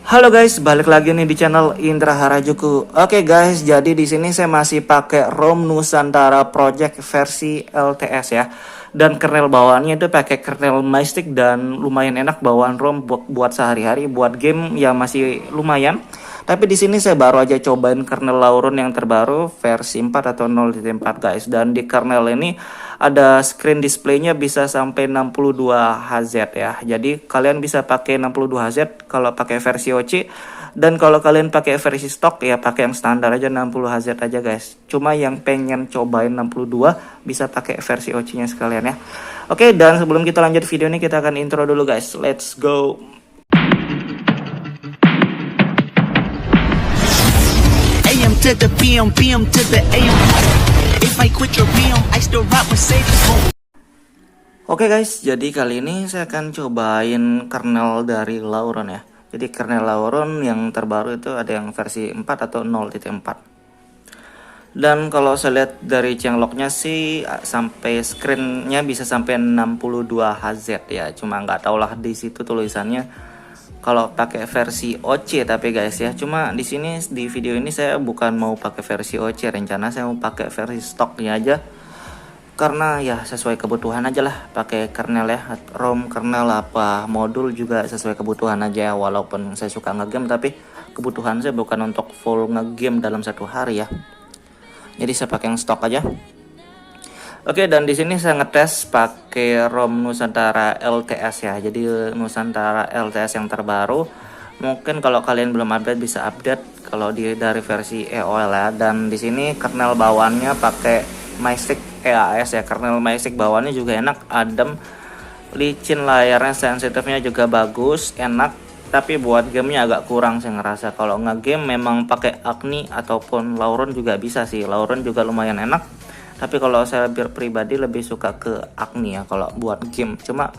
Halo guys, balik lagi nih di channel Indra Harajuku. Oke guys, jadi di sini saya masih pakai ROM Nusantara Project versi LTS ya. Dan kernel bawaannya itu pakai kernel Mystic dan lumayan enak bawaan ROM buat sehari-hari, buat game ya masih lumayan. Tapi di sini saya baru aja cobain kernel Lauron yang terbaru versi 4 atau 0.4 guys. Dan di kernel ini ada screen displaynya bisa sampai 62 Hz ya. Jadi kalian bisa pakai 62 Hz kalau pakai versi OC. Dan kalau kalian pakai versi stok ya pakai yang standar aja 60 Hz aja guys. Cuma yang pengen cobain 62 bisa pakai versi OC-nya sekalian ya. Oke, dan sebelum kita lanjut video ini kita akan intro dulu guys. Let's go. AM to the PM, PM to the AM. If I quit your PM, I still rock Mercedes. Oke guys, jadi kali ini saya akan cobain kernel dari Lauron ya. Jadi kernel Lauron yang terbaru itu ada yang versi 4 atau 0.4. Dan kalau saya lihat dari changelognya sih sampai screennya bisa sampai 62 Hz ya. Cuma nggak tahu lah di situ tulisannya kalau pakai versi OC tapi guys ya. Cuma di sini di video ini saya bukan mau pakai versi OC, rencana saya mau pakai versi stoknya aja. Karena ya sesuai kebutuhan aja lah, pakai kernel ya, ROM kernel apa modul juga sesuai kebutuhan aja ya. Walaupun saya suka ngegame tapi kebutuhan saya bukan untuk full ngegame dalam satu hari ya. Jadi saya pakai yang stok aja. Oke, dan di sini saya ngetes pakai ROM Nusantara LTS ya. Jadi Nusantara LTS yang terbaru. Mungkin kalau kalian belum update bisa update kalau dari versi EOL ya. Dan di sini kernel bawaannya pakai Mystic EAS ya. Kernel Mystic bawaannya juga enak, adem, licin, layarnya sensitifnya juga bagus, enak. Tapi buat gamenya agak kurang saya ngerasa. Kalau nge-game memang pakai Agni ataupun Lauron juga bisa sih. Lauron juga lumayan enak. Tapi kalau saya pribadi lebih suka ke Agni ya kalau buat game. Cuma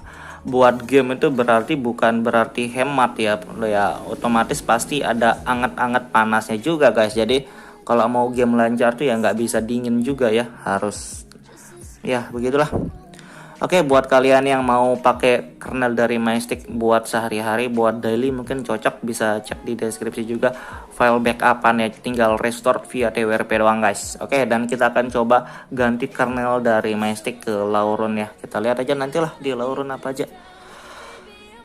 buat game itu bukan berarti hemat ya. Ya otomatis pasti ada anget-anget panasnya juga guys. Jadi kalau mau game lancar tuh ya nggak bisa dingin juga ya. Harus ya begitulah. Oke, buat kalian yang mau pakai kernel dari Mystic buat sehari-hari, buat daily mungkin cocok, bisa cek di deskripsi juga file backupan ya, tinggal restore via TWRP doang guys. Oke, dan kita akan coba ganti kernel dari Mystic ke Lauron ya. Kita lihat aja nantilah di Lauron apa aja.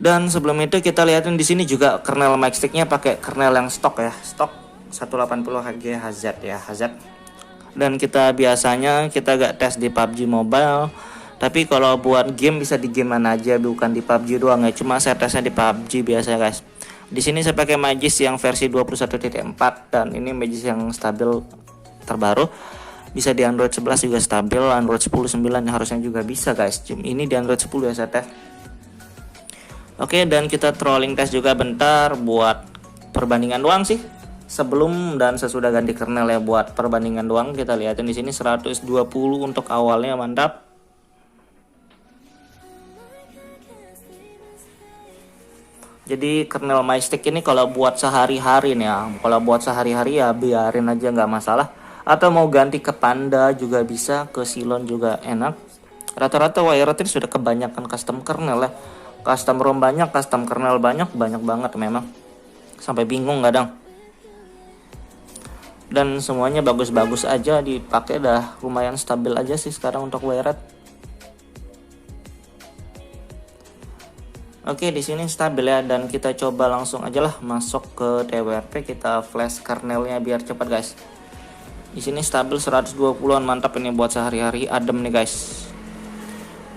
Dan sebelum itu kita lihatin di sini juga kernel Mystic-nya pakai kernel yang stok ya, stok 180 Hz ya, Hz. Dan kita biasanya kita gak tes di PUBG Mobile. Tapi kalau buat game bisa di game mana aja, bukan di PUBG doang ya. Cuma saya tesnya di PUBG biasa guys. Di sini saya pakai Magis yang versi 21.4 dan ini Magis yang stabil terbaru. Bisa di Android 11 juga stabil, Android 10.9 harusnya juga bisa guys. Ini di Android 10 ya saya tes. Oke, dan kita trolling tes juga bentar buat perbandingan doang sih. Sebelum dan sesudah ganti kernel ya, buat perbandingan doang kita lihatin di sini 120 untuk awalnya, mantap. Jadi kernel Mystic ini kalau buat sehari-hari nih ya, kalau buat sehari-hari ya biarin aja nggak masalah. Atau mau ganti ke Panda juga bisa, ke Silon juga enak. Rata-rata WireRT sudah kebanyakan custom kernel ya. Custom ROM banyak, custom kernel banyak banget memang. Sampai bingung kadang. Dan semuanya bagus-bagus aja dipakai, dah lumayan stabil aja sih sekarang untuk WireRT. Oke, di sini stabil ya, dan kita coba langsung aja lah masuk ke TWRP, kita flash kernelnya biar cepat guys. Di sini stabil 120-an, mantap ini buat sehari-hari, adem nih guys.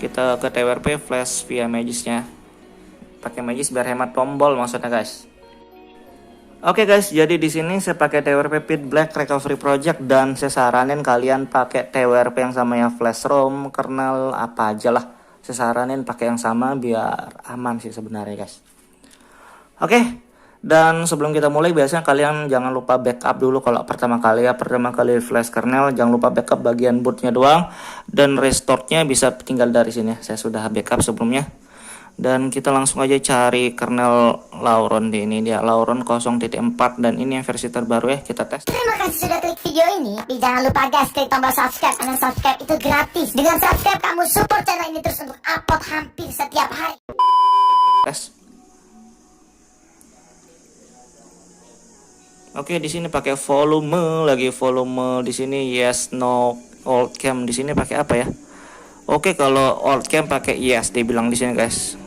Kita ke TWRP flash via Magisnya. Pakai Magis biar hemat tombol maksudnya guys. Oke guys, jadi di sini saya pakai TWRP Pit Black Recovery Project dan saya saranin kalian pakai TWRP yang sama ya, flash ROM, kernel apa aja lah. Saya saranin pakai yang sama biar aman sih sebenarnya guys. Oke, dan sebelum kita mulai biasanya kalian jangan lupa backup dulu kalau pertama kali flash kernel, jangan lupa backup bagian bootnya doang, dan restore-nya bisa tinggal dari sini. Saya sudah backup sebelumnya. Dan kita langsung aja cari kernel Lauron di ini dia, Lauron 0.4 dan ini yang versi terbaru ya, kita tes. Terima kasih sudah klik video ini. Tapi jangan lupa guys, klik tombol subscribe karena subscribe itu gratis. Dengan subscribe kamu support channel ini terus untuk upload hampir setiap hari. Tes. Oke, di sini pakai volume lagi, volume di sini yes, no, old cam di sini pakai apa ya? Oke, kalau old cam pakai yes, dia bilang di sini guys.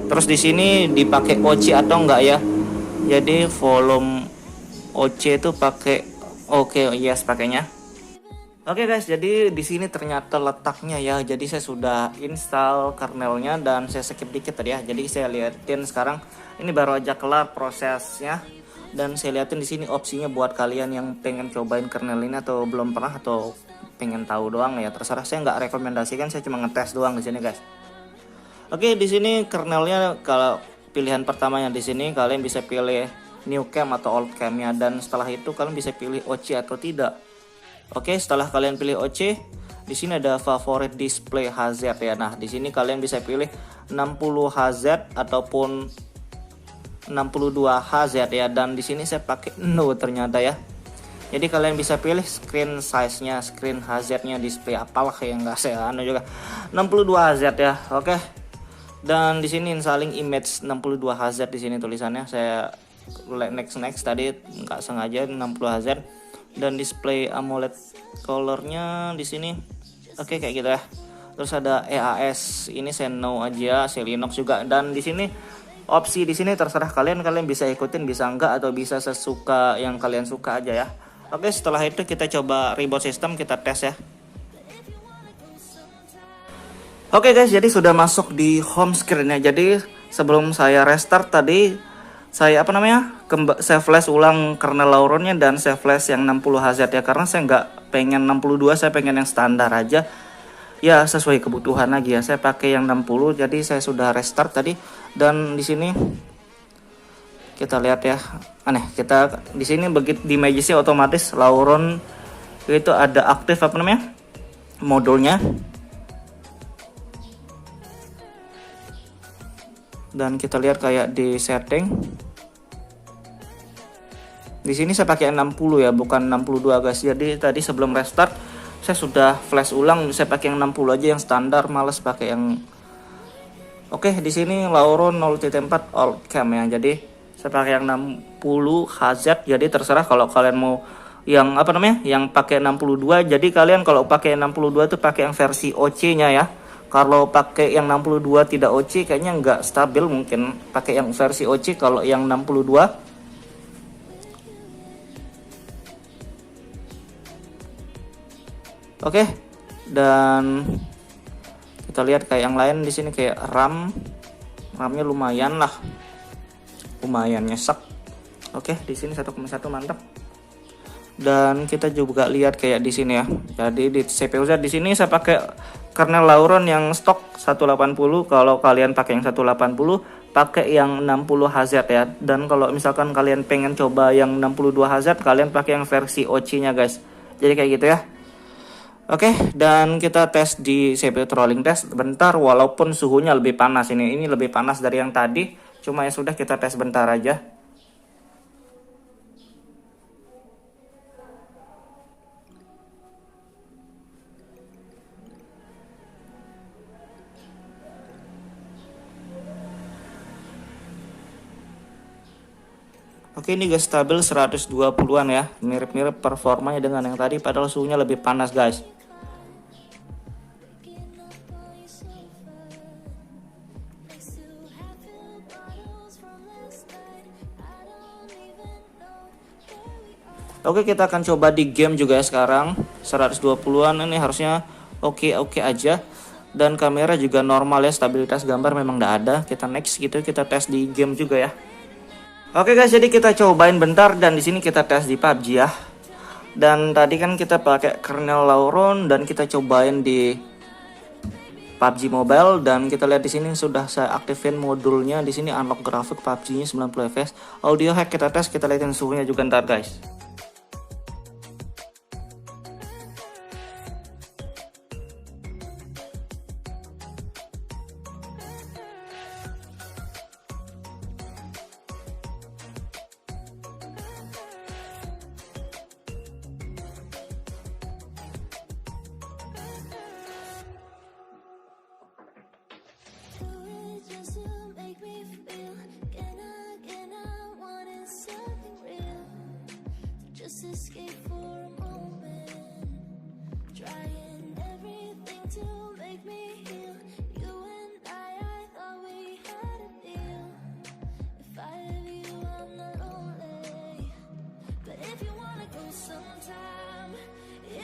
Terus di sini dipakai OC atau enggak ya? Jadi volume OC itu pakai oke, yes pakainya. Oke guys, jadi di sini ternyata letaknya ya. Jadi saya sudah install kernelnya dan saya skip dikit tadi ya. Jadi saya liatin sekarang ini baru aja kelar prosesnya dan saya liatin di sini opsinya buat kalian yang pengen cobain kernel ini atau belum pernah atau pengen tahu doang ya. Terserah, saya nggak rekomendasikan, saya cuma ngetes doang di sini guys. Oke, di sini kernelnya kalau pilihan pertamanya di sini kalian bisa pilih new cam atau old cam-nya dan setelah itu kalian bisa pilih OC atau tidak. Oke, setelah kalian pilih OC, di sini ada favorite display HZ ya. Nah, di sini kalian bisa pilih 60 Hz ataupun 62 Hz ya. Dan di sini saya pakai no ternyata ya. Jadi kalian bisa pilih screen size-nya, screen HZ-nya, display apalah yang enggak saya anu juga. 62 Hz ya. Oke. Dan di sini installing image 62 Hz di sini tulisannya. Saya next tadi nggak sengaja 60 Hz. Dan display AMOLED colornya di sini oke kayak gitu ya. Terus ada EAS, ini saya no aja, saya Linux juga. Dan di sini opsi di sini terserah kalian bisa ikutin, bisa enggak, atau bisa sesuka yang kalian suka aja ya. Oke, setelah itu kita coba reboot system, kita tes ya. Oke guys, jadi sudah masuk di home screen ya. Jadi sebelum saya restart tadi saya saya flash ulang kernel Lauronnya dan saya flash yang 60 Hz ya, karena saya nggak pengen 62, saya pengen yang standar aja ya, sesuai kebutuhan lagi ya. Saya pakai yang 60, jadi saya sudah restart tadi. Dan di sini kita lihat ya, kita di sini begitu di Magic otomatis Lauron itu ada aktif modulnya. Dan kita lihat kayak di setting. Di sini saya pakai 60 ya, bukan 62 guys. Jadi tadi sebelum restart saya sudah flash ulang, saya pakai yang 60 aja yang standar, males pakai yang. Oke, di sini Lauron 0.4 old cam ya. Jadi saya pakai yang 60 Hz. Jadi terserah kalau kalian mau yang yang pakai 62. Jadi kalian kalau pakai 62 itu pakai yang versi OC-nya ya. Kalau pakai yang 62 tidak OC kayaknya nggak stabil, mungkin pakai yang versi OC kalau yang 62. Oke, dan kita lihat kayak yang lain di sini kayak RAM-nya lumayan lah, lumayan nyesek. Oke, di sini 1,1 mantap. Dan kita juga lihat kayak di sini ya. Jadi di CPU Z di sini saya pakai kernel Lauron yang stok 180. Kalau kalian pakai yang 180, pakai yang 60 Hz ya. Dan kalau misalkan kalian pengen coba yang 62 Hz, kalian pakai yang versi OC-nya guys. Jadi kayak gitu ya. Oke, dan kita tes di CPU trolling test bentar, walaupun suhunya lebih panas ini lebih panas dari yang tadi. Cuma ya sudah, kita tes bentar aja. Oke, ini guys stabil 120-an ya. Mirip-mirip performanya dengan yang tadi, padahal suhunya lebih panas guys. Oke, kita akan coba di game juga ya sekarang. 120-an ini harusnya oke aja. Dan kamera juga normal ya, stabilitas gambar memang tidak ada. Kita next gitu, kita tes di game juga ya. Oke guys, jadi kita cobain bentar dan di sini kita tes di PUBG ya. Dan tadi kan kita pakai kernel Lauron dan kita cobain di PUBG Mobile dan kita lihat di sini sudah saya aktifin modulnya. Di sini unlock grafik PUBG-nya 90 fps. Audio hack kita tes, kita lihatin suhunya juga ntar guys.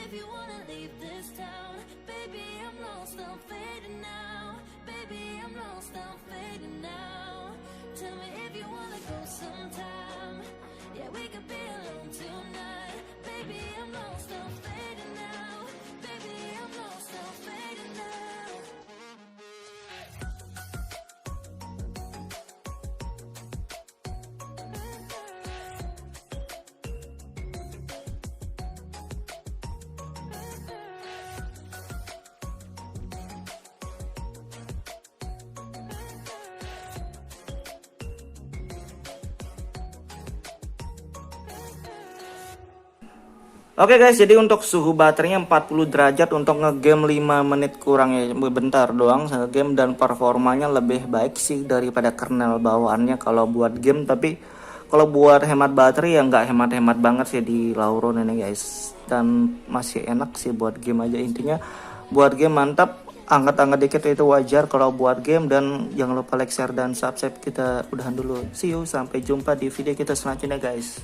if you wanna leave this town. Baby, I'm lost, I'm fading now. Baby, I'm lost, I'm fading now. Tell me if you wanna go sometime. Yeah, we could be alone tonight. Baby, I'm lost, I'm fading now. Baby, I'm lost, I'm fading now. Oke guys, jadi untuk suhu baterainya 40 derajat untuk ngegame 5 menit kurang ya, bentar doang ngegame, dan performanya lebih baik sih daripada kernel bawaannya kalau buat game. Tapi kalau buat hemat baterai ya nggak hemat-hemat banget sih di Lauron ini guys, dan masih enak sih buat game aja. Intinya buat game mantap, angkat-angkat dikit itu wajar kalau buat game. Dan jangan lupa like, share, dan subscribe. Kita udahan dulu, see you, sampai jumpa di video kita selanjutnya guys.